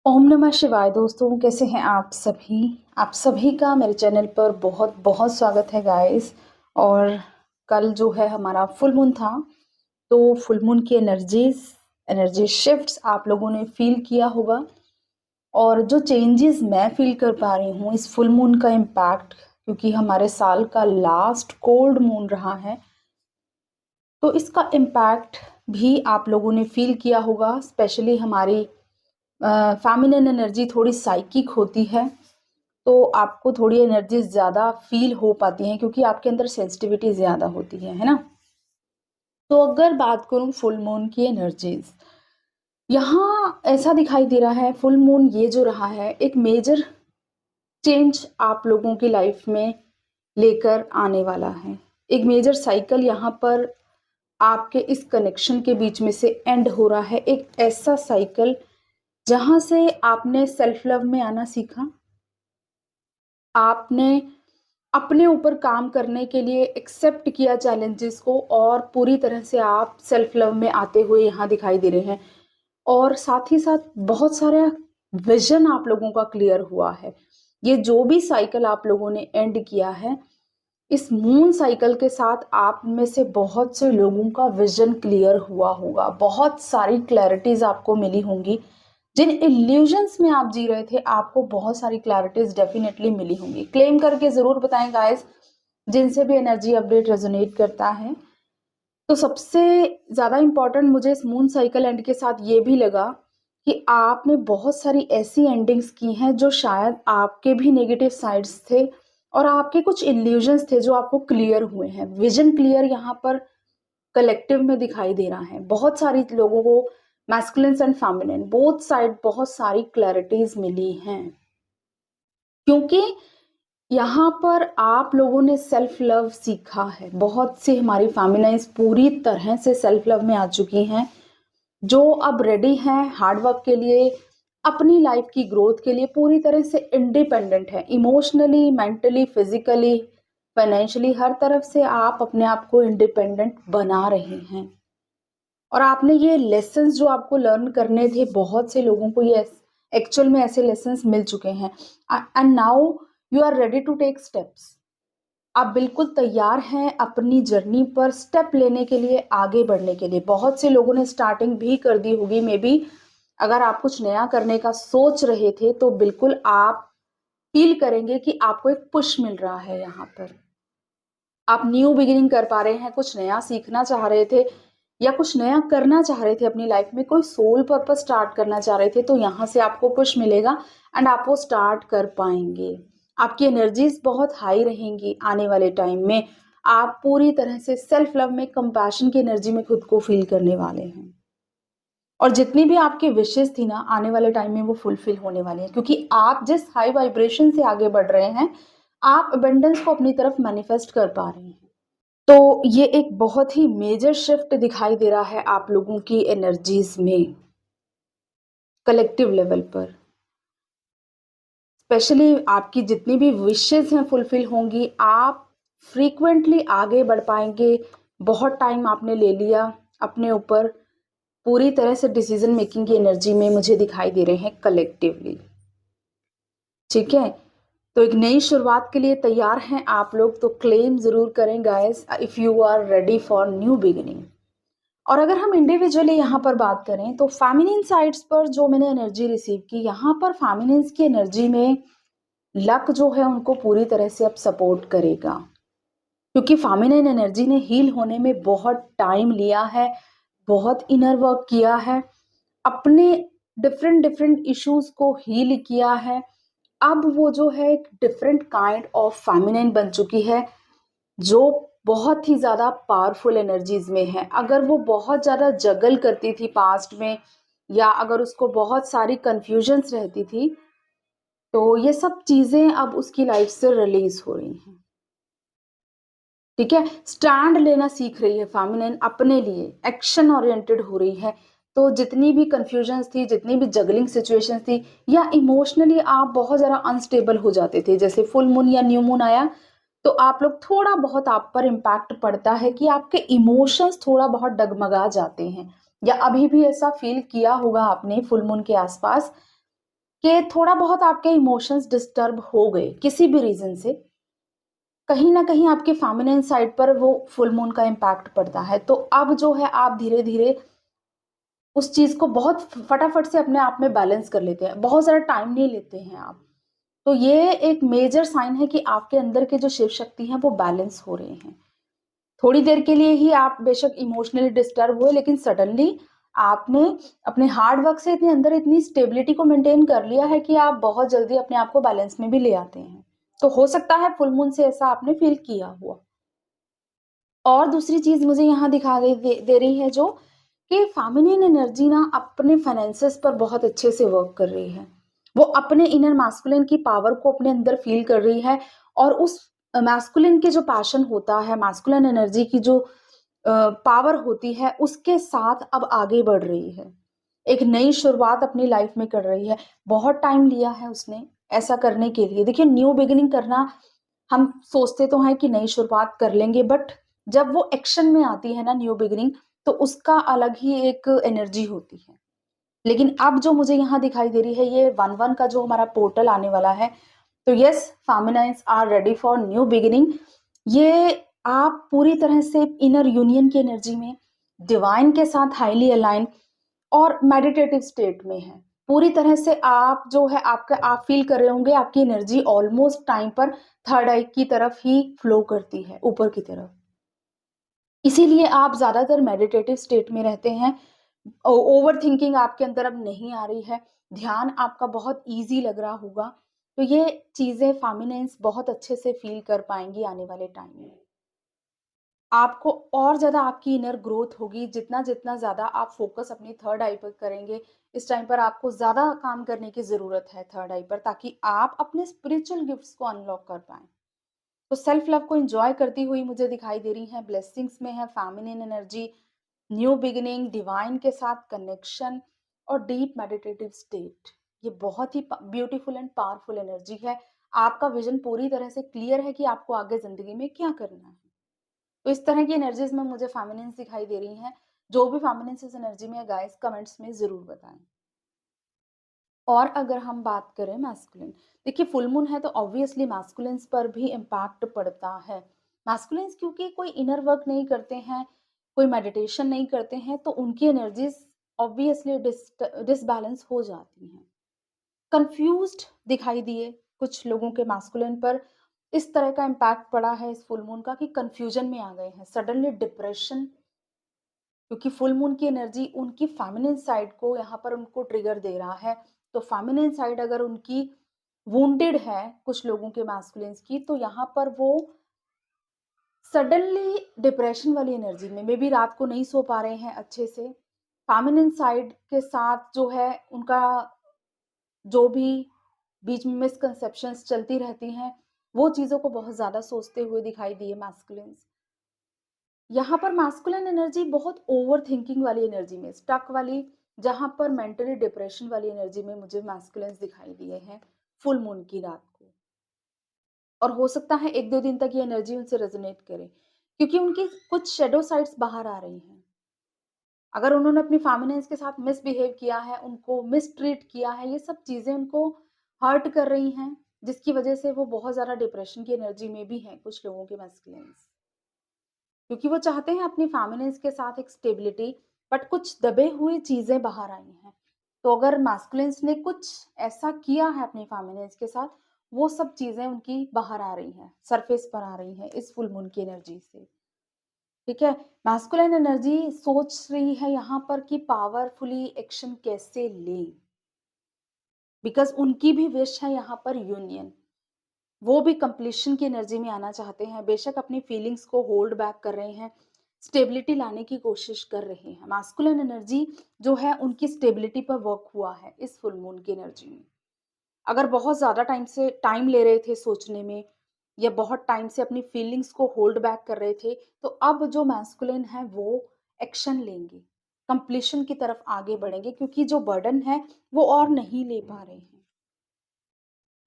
ओम नमः शिवाय। दोस्तों, कैसे हैं आप सभी का मेरे चैनल पर बहुत बहुत स्वागत है गाइस। और कल जो है हमारा फुल मून था, तो फुल मून की एनर्जी शिफ्ट्स आप लोगों ने फील किया होगा। और जो चेंजेस मैं फील कर पा रही हूँ इस फुल मून का इम्पैक्ट, क्योंकि हमारे साल का लास्ट कोल्ड मून रहा है, तो इसका इम्पैक्ट भी आप लोगों ने फील किया होगा। स्पेशली हमारी फेमिनिन एनर्जी थोड़ी साइकिक होती है, तो आपको थोड़ी एनर्जी ज़्यादा फील हो पाती हैं, क्योंकि आपके अंदर सेंसिटिविटी ज़्यादा होती है ना। तो अगर बात करूं फुल मून की एनर्जीज, यहाँ ऐसा दिखाई दे रहा है फुल मून ये जो रहा है एक मेजर चेंज आप लोगों की लाइफ में लेकर आने वाला है। एक मेजर साइकिल यहाँ पर आपके इस कनेक्शन के बीच में से एंड हो रहा है। एक ऐसा साइकिल जहां से आपने सेल्फ लव में आना सीखा, आपने अपने ऊपर काम करने के लिए एक्सेप्ट किया चैलेंजेस को, और पूरी तरह से आप सेल्फ लव में आते हुए यहाँ दिखाई दे रहे हैं। और साथ ही साथ बहुत सारा विजन आप लोगों का क्लियर हुआ है। ये जो भी साइकिल आप लोगों ने एंड किया है, इस मून साइकिल के साथ आप में से बहुत से लोगों का विजन क्लियर हुआ होगा। बहुत सारी क्लैरिटीज आपको मिली होंगी। जिन इल्यूजन्स में आप जी रहे थे, आपको बहुत सारी क्लैरिटीज डेफिनेटली मिली होंगी। क्लेम करके जरूर बताएं गाइस, जिनसे भी एनर्जी अपडेट रेजोनेट करता है। तो सबसे ज्यादा इंपॉर्टेंट मुझे इस मून साइकिल एंड के साथ ये भी लगा कि आपने बहुत सारी ऐसी एंडिंग्स की हैं जो शायद आपके भी नेगेटिव साइड्स थे, और आपके कुछ इल्यूजन्स थे जो आपको क्लियर हुए हैं। विजन क्लियर यहाँ पर कलेक्टिव में दिखाई दे रहा है। बहुत सारी लोगों को masculine and feminine both side बहुत सारी क्लैरिटीज मिली हैं, क्योंकि यहाँ पर आप लोगों ने सेल्फ लव सीखा है। बहुत सी हमारी फेमिनाइज पूरी तरह से सेल्फ लव में आ चुकी हैं, जो अब रेडी हैं हार्ड वर्क के लिए, अपनी लाइफ की ग्रोथ के लिए। पूरी तरह से इंडिपेंडेंट है, इमोशनली, मेंटली, फिजिकली, फाइनेंशियली, हर तरफ से आप अपने आप को इंडिपेंडेंट बना रहे हैं। और आपने ये लेसन्स जो आपको लर्न करने थे, बहुत से लोगों को ये एक्चुअल में ऐसे लेसन्स मिल चुके हैं, and now you are ready to take steps. आप बिल्कुल तैयार हैं अपनी जर्नी पर स्टेप लेने के लिए, आगे बढ़ने के लिए। बहुत से लोगों ने स्टार्टिंग भी कर दी होगी मे बी। अगर आप कुछ नया करने का सोच रहे थे, तो बिल्कुल आप फील करेंगे कि आपको एक पुश मिल रहा है यहाँ पर। आप न्यू बिगिनिंग कर पा रहे हैं, कुछ नया सीखना चाह रहे थे या कुछ नया करना चाह रहे थे अपनी लाइफ में, कोई सोल पर्पस स्टार्ट करना चाह रहे थे, तो यहाँ से आपको पुश मिलेगा एंड आप वो स्टार्ट कर पाएंगे। आपकी एनर्जीज बहुत हाई रहेंगी आने वाले टाइम में। आप पूरी तरह से सेल्फ लव में, कंपैशन की एनर्जी में खुद को फील करने वाले हैं। और जितनी भी आपकी विशेष थी ना, आने वाले टाइम में वो फुलफिल होने वाली है, क्योंकि आप जिस हाई वाइब्रेशन से आगे बढ़ रहे हैं, आप अबंडेंस को अपनी तरफ मैनिफेस्ट कर पा रहे हैं। तो ये एक बहुत ही मेजर शिफ्ट दिखाई दे रहा है आप लोगों की एनर्जीज में, कलेक्टिव लेवल पर। स्पेशली आपकी जितनी भी विशेस हैं फुलफिल होंगी, आप फ्रीक्वेंटली आगे बढ़ पाएंगे। बहुत टाइम आपने ले लिया अपने ऊपर, पूरी तरह से डिसीजन मेकिंग की एनर्जी में मुझे दिखाई दे रहे हैं कलेक्टिवली। ठीक है, तो एक नई शुरुआत के लिए तैयार हैं आप लोग, तो क्लेम जरूर करें guys, if you are ready for new beginning. और अगर हम इंडिविजुअली यहाँ पर बात करें, तो फेमिनिन साइड्स पर जो मैंने एनर्जी रिसीव की, यहाँ पर फेमिनिन्स की एनर्जी में लक जो है उनको पूरी तरह से अब सपोर्ट करेगा, क्योंकि फेमिनिन एनर्जी ने हील होने में बहुत टाइम लिया है, बहुत इनर वर्क किया है, अपने डिफरेंट डिफरेंट इश्यूज को हील किया है। अब वो जो है एक डिफरेंट काइंड ऑफ फेमिनिन बन चुकी है, जो बहुत ही ज्यादा पावरफुल एनर्जीज में है। अगर वो बहुत ज्यादा जगल करती थी पास्ट में, या अगर उसको बहुत सारी कंफ्यूजन्स रहती थी, तो ये सब चीजें अब उसकी लाइफ से रिलीज हो रही हैं। ठीक है, स्टैंड लेना सीख रही है फेमिनिन, अपने लिए एक्शन ओरिएंटेड हो रही है। तो जितनी भी कंफ्यूजन्स थी, जितनी भी जगलिंग सिचुएशंस थी, या इमोशनली आप बहुत ज़्यादा अनस्टेबल हो जाते थे, जैसे फुल मून या न्यू मून आया, तो आप लोग थोड़ा बहुत, आप पर इम्पैक्ट पड़ता है कि आपके इमोशंस थोड़ा बहुत डगमगा जाते हैं, या अभी भी ऐसा फील किया होगा आपने फुल मून के आसपास कि थोड़ा बहुत आपके इमोशंस डिस्टर्ब हो गए किसी भी रीज़न से, कहीं न कहीं आपके फेमिनिन साइड पर वो फुल मून का इम्पैक्ट पड़ता है। तो अब जो है आप धीरे-धीरे उस चीज़ को बहुत फटाफट से अपने आप में बैलेंस कर लेते हैं, बहुत ज़्यादा टाइम नहीं लेते हैं आप। तो ये एक मेजर साइन है कि आपके अंदर के जो शिव शक्ति हैं वो बैलेंस हो रहे हैं। थोड़ी देर के लिए ही आप बेशक इमोशनली डिस्टर्ब हुए, लेकिन सडनली आपने अपने हार्ड वर्क से इतने अंदर इतनी स्टेबिलिटी को मेंटेन कर लिया है कि आप बहुत जल्दी अपने आप को बैलेंस में भी ले आते हैं। तो हो सकता है फुल मून से ऐसा आपने फील किया हुआ। और दूसरी चीज़ मुझे यहाँ दिखा दे रही है जो कि फेमिनिन एनर्जी ना अपने फाइनेंसेस पर बहुत अच्छे से वर्क कर रही है। वो अपने इनर मास्कुलिन की पावर को अपने अंदर फ़ील कर रही है और उस मास्कुलिन के जो पैशन होता है, मास्कुलिन एनर्जी की जो पावर होती है, उसके साथ अब आगे बढ़ रही है। एक नई शुरुआत अपनी लाइफ़ में कर रही है। बहुत टाइम लिया है उसने ऐसा करने के लिए। देखिए न्यू बिगिनिंग करना हम सोचते तो हैं कि नई शुरुआत कर लेंगे, बट जब वो एक्शन में आती है ना न्यू बिगिनिंग, तो उसका अलग ही एक एनर्जी होती है। लेकिन अब जो मुझे यहाँ दिखाई दे रही है ये 1-1 का जो हमारा पोर्टल आने वाला है, तो yes feminines are ready for new beginning. ये आप पूरी तरह से इनर यूनियन की एनर्जी में, डिवाइन के साथ हाईली अलाइन और मेडिटेटिव स्टेट में है। पूरी तरह से आप जो है आपका आप फ़ील कर रहे होंगे आपकी एनर्जी ऑलमोस्ट टाइम पर थर्ड आई की तरफ ही फ्लो करती है, ऊपर की तरफ। इसीलिए आप ज़्यादातर मेडिटेटिव स्टेट में रहते हैं। ओवरथिंकिंग आपके अंदर अब नहीं आ रही है, ध्यान आपका बहुत ईज़ी लग रहा होगा। तो ये चीज़ें फेमिनिन्स बहुत अच्छे से फ़ील कर पाएँगी आने वाले टाइम में। आपको और ज़्यादा आपकी इनर ग्रोथ होगी, जितना-जितना ज़्यादा आप फ़ोकस अपनी थर्ड आई पर करेंगे, इस टाइम पर आपको ज़्यादा काम करने की ज़रूरत है थर्ड आई पर, ताकि आप अपने स्पिरिचुअल गिफ्ट्स को अनलॉक कर पाएँ। तो सेल्फ लव को एन्जॉय करती हुई मुझे दिखाई दे रही हैं, ब्लेसिंग्स में है feminine energy, new beginning, divine के साथ कनेक्शन और डीप मेडिटेटिव स्टेट। ये बहुत ही प ब्यूटीफुल एंड पावरफुल एनर्जी है। आपका विज़न पूरी तरह से क्लियर है कि आपको आगे ज़िंदगी में क्या करना है। तो इस तरह की एनर्जीज़ में मुझे फेमिनिन्स दिखाई दे रही हैं। जो भी फेमिनिन्स इस एनर्जी में है गाइस कमेंट्स में ज़रूर बताएँ। और अगर हम बात करें मैस्कुलिन, देखिए फुल मून है तो ऑब्वियसली मैस्कुलिन्स पर भी इम्पैक्ट पड़ता है। मैस्कुलिन्स क्योंकि कोई इनर वर्क नहीं करते हैं, कोई मेडिटेशन नहीं करते हैं, तो उनकी एनर्जीज़ ऑब्वियसली डिसबैलेंस हो जाती हैं। कन्फ्यूज़्ड दिखाई दिए कुछ लोगों के मैस्कुलिन पर, इस तरह का इम्पैक्ट पड़ा है इस फुल मून का कि कन्फ्यूज़न में आ गए हैं, सडनली डिप्रेशन, क्योंकि फुल मून की एनर्जी उनकी फेमिनिन साइड को यहाँ पर उनको ट्रिगर दे रहा है। तो फेमिनिन साइड अगर उनकी वुंडेड है कुछ लोगों के मैस्कुलिन्स की, तो यहाँ पर वो सडनली डिप्रेशन वाली एनर्जी में, मे बी रात को नहीं सो पा रहे हैं अच्छे से। फेमिनिन साइड के साथ जो है उनका जो भी बीच में मिसकंसेप्शंस चलती रहती हैं, वो चीज़ों को बहुत ज़्यादा सोचते हुए दिखाई दिए मैस्कुलिन्स। यहाँ पर मैस्कुलिन एनर्जी बहुत ओवरथिंकिंग वाली एनर्जी में, स्टक वाली, जहाँ पर मेंटली डिप्रेशन वाली एनर्जी में मुझे मैस्कुलिन्स दिखाई दिए हैं, फुल मून की रात को। और हो सकता है 1-2 दिन तक ये एनर्जी उनसे रेज़ोनेट करे, क्योंकि उनकी कुछ शैडो साइड्स बाहर आ रही हैं। अगर उन्होंने अपनी फेमिनिन्स के साथ मिसबिहेव किया है, उनको मिसट्रीट किया है, ये सब चीज़ें उनको हर्ट कर रही हैं, जिसकी वजह से वो बहुत ज़्यादा डिप्रेशन की एनर्जी में भी हैं कुछ लोगों के मैस्कुलिन्स। क्योंकि वो चाहते हैं अपनी फेमिनिन्स के साथ एक स्टेबिलिटी, बट कुछ दबे हुए चीज़ें बाहर आई हैं। तो अगर मैस्कुलिन्स ने कुछ ऐसा किया है अपनी फेमिनिन्स के साथ, वो सब चीज़ें उनकी बाहर आ रही हैं, सरफेस पर आ रही हैं इस फुल मून की एनर्जी से। ठीक है? मैस्कुलिन एनर्जी सोच रही है यहाँ पर कि पावरफुली एक्शन कैसे लें? बिकॉज़ उनकी भी विश है यहाँ पर यूनियन। वो भी कंप्लीशन की एनर्जी में आना चाहते हैं, बेशक अपनी फीलिंग्स को होल्ड बैक कर रहे हैं, स्टेबिलिटी लाने की कोशिश कर रहे हैं। मैस्कुलिन एनर्जी जो है उनकी स्टेबिलिटी पर वर्क हुआ है इस फुल मून की एनर्जी में। अगर बहुत ज़्यादा टाइम से टाइम ले रहे थे सोचने में या बहुत टाइम से अपनी फीलिंग्स को होल्ड बैक कर रहे थे, तो अब जो मैस्कुलिन है वो एक्शन लेंगे, कंप्लीशन की तरफ आगे बढ़ेंगे, क्योंकि जो बर्डन है वो और नहीं ले पा रहे हैं।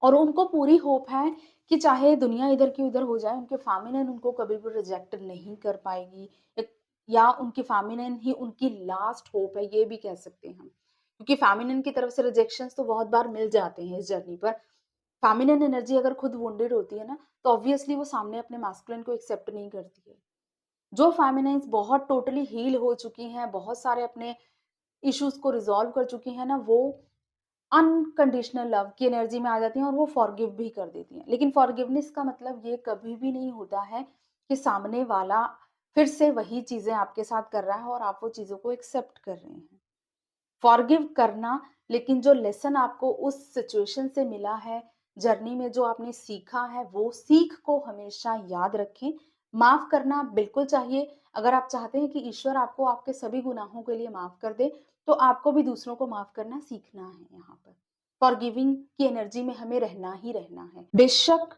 और उनको पूरी होप है कि चाहे दुनिया इधर की उधर हो जाए, उनके फेमिनिन उनको कभी भी रिजेक्ट नहीं कर पाएगी, एक या उनकी फेमिनिन ही उनकी लास्ट होप है, ये भी कह सकते हैं हम। क्योंकि फेमिनिन की तरफ से रिजेक्शंस तो बहुत बार मिल जाते हैं इस जर्नी पर। फेमिनिन एनर्जी अगर खुद वुंडेड होती है ना, तो ऑब्वियसली वो सामने अपने मास्कुलिन को एक्सेप्ट नहीं करती है। जो फेमिनिन्स बहुत टोटली हील हो चुकी हैं, बहुत सारे अपने इश्यूज़ को रिज़ॉल्व कर चुकी हैं ना, वो अनकंडीशनल लव की एनर्जी में आ जाती हैं और वो फॉरगिव भी कर देती हैं। लेकिन फॉरगिवनेस का मतलब ये कभी भी नहीं होता है कि सामने वाला फिर से वही चीज़ें आपके साथ कर रहा है और आप वो चीज़ों को एक्सेप्ट कर रहे हैं। फॉरगिव करना, लेकिन जो लेसन आपको उस सिचुएशन से मिला है, जर्नी में जो आपने सीखा है, वो सीख को हमेशा याद रखें। माफ़ करना बिल्कुल चाहिए। अगर आप चाहते हैं कि ईश्वर आपको आपके सभी गुनाहों के लिए माफ़ कर दे, तो आपको भी दूसरों को माफ़ करना सीखना है यहाँ पर। फॉरगिविंग की एनर्जी में हमें रहना ही रहना है। बेशक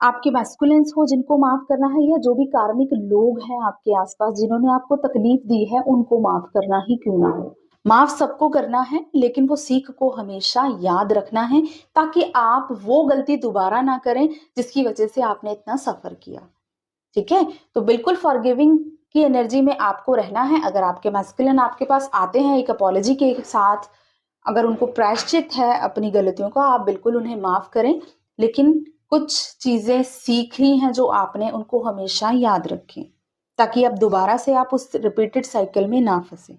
आपके मैस्कुलिन्स हो जिनको माफ़ करना है, या जो भी कार्मिक लोग हैं आपके आस-पास जिन्होंने आपको तकलीफ दी है, उनको माफ़ करना ही क्यों ना हो। माफ़ सबको करना है, लेकिन वो सीख को हमेशा याद रखना है, ताकि आप वो गलती दोबारा ना करें जिसकी वज़ह से आपने इतना सफ़र किया। ठीक है? तो बिल्कुल फॉरगिविंग की एनर्जी में आपको रहना है। अगर आपके मैस्कुलिन आपके पास आते हैं एक अपॉलॉजी के साथ, अगर उनको प्रायश्चित है अपनी गलतियों का, आप बिल्कुल उन्हें माफ़ करें। लेकिन कुछ चीज़ें सीख ली हैं जो आपने, उनको हमेशा याद रखें, ताकि अब दोबारा से आप उस रिपीटेड साइकिल में ना फँसें।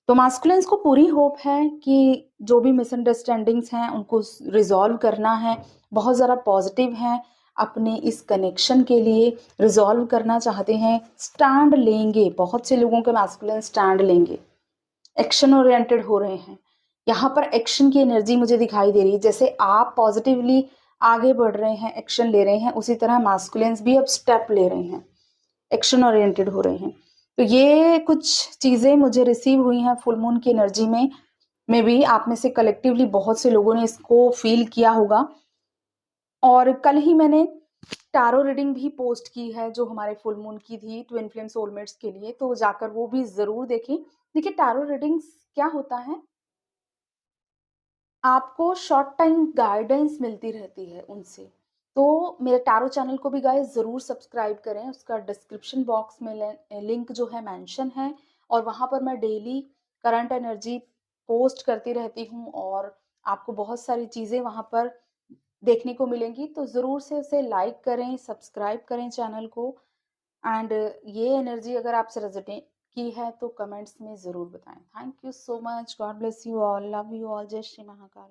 तो मास्कुलिन्स को पूरी होप है कि जो भी मिसअंडरस्टैंडिंग्स हैं उनको रिज़ॉल्व करना है, बहुत ज़्यादा पॉज़िटिव हैं, अपने इस कनेक्शन के लिए रिज़ॉल्व करना चाहते हैं, स्टैंड लेंगे, बहुत से लोगों के मास्कुलिन स्टैंड लेंगे, एक्शन ओरिएंटेड हो रहे हैं। यहाँ पर एक्शन की एनर्जी मुझे दिखाई दे रही है, जैसे आप पॉज़िटिवली आगे बढ़ रहे हैं, एक्शन ले रहे हैं, उसी तरह मास्कुलिन्स भी अब स्टेप ले रहे हैं, एक्शन ओरिएंटेड हो रहे हैं। तो ये कुछ चीज़ें मुझे रिसीव हुई हैं फुल मून की एनर्जी में। मेबी आप में से कलेक्टिवली बहुत से लोगों ने इसको फ़ील किया होगा। और कल ही मैंने टैरो रीडिंग भी पोस्ट की है जो हमारे फुल मून की थी ट्विन फ्लेम सोलमेट्स के लिए, तो जाकर वो भी ज़रूर देखें। देखिए टैरो रीडिंग्स क्या होता है, आपको शॉर्ट टाइम गाइडेंस मिलती रहती है उनसे। तो मेरे टैरो चैनल को भी गाइस ज़रूर सब्सक्राइब करें, उसका डिस्क्रिप्शन बॉक्स में लिंक जो है मेंशन है, और वहाँ पर मैं डेली करंट एनर्जी पोस्ट करती रहती हूँ और आपको बहुत सारी चीज़ें वहाँ पर देखने को मिलेंगी। तो ज़रूर से उसे लाइक करें, सब्सक्राइब करें चैनल को। एंड ये एनर्जी अगर आपसे रेज़ोनेट की है तो कमेंट्स में ज़रूर बताएँ। Thank you so much, God bless you all, love you all, जय श्री महाकाल।